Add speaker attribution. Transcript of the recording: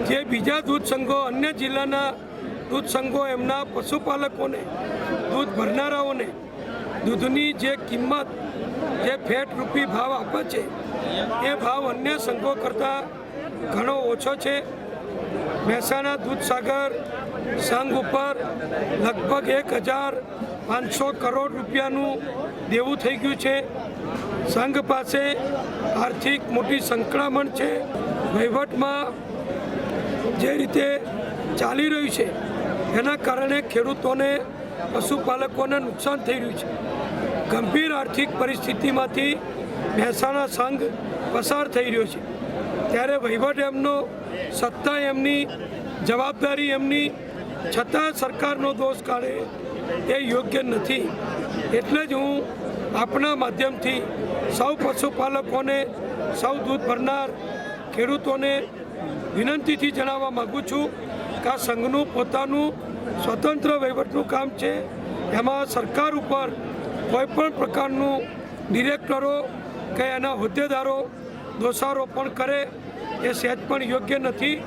Speaker 1: જે બીજા દૂધ સંઘો અન્ય જિલ્લાના દૂધ સંઘો એમના પશુપાલકોને દૂધ ભરનારાઓને દૂધની જે કિંમત જે ફેટ રૂપી ભાવ આપે છે એ ભાવ અન્ય સંઘો કરતાં ઘણો ઓછો છે। મહેસાણા દૂધસાગર સંઘ ઉપર લગભગ 1500 કરોડ રૂપિયાનું દેવું થઈ ગયું છે। સંઘ પાસે આર્થિક મોટી સંકળામણ છે। વહીવટમાં જે રીતે ચાલી રહ્યું છે એના કારણે ખેડૂતોને પશુપાલકોને નુકસાન થઈ રહ્યું છે। ગંભીર આર્થિક પરિસ્થિતિમાંથી મહેસાણા સંઘ પસાર થઈ રહ્યો છે, ત્યારે વહીવટ એમનો, સત્તા એમની, જવાબદારી એમની, છતાં સરકારનો દોષ કાઢે એ યોગ્ય નથી। એટલે જ હું આપના માધ્યમથી સૌ પશુપાલકોને, સૌ દૂધ ભરનાર ખેડૂતોને વિનંતીથી જણાવવા માગું છું કે આ સંઘનું પોતાનું સ્વતંત્ર વહીવટનું કામ છે। એમાં સરકાર ઉપર કોઈપણ પ્રકારનું ડિરેક્ટરો કે એના હોદ્દેદારો દોષારોપણ કરે એ સહેજ પણ યોગ્ય નથી।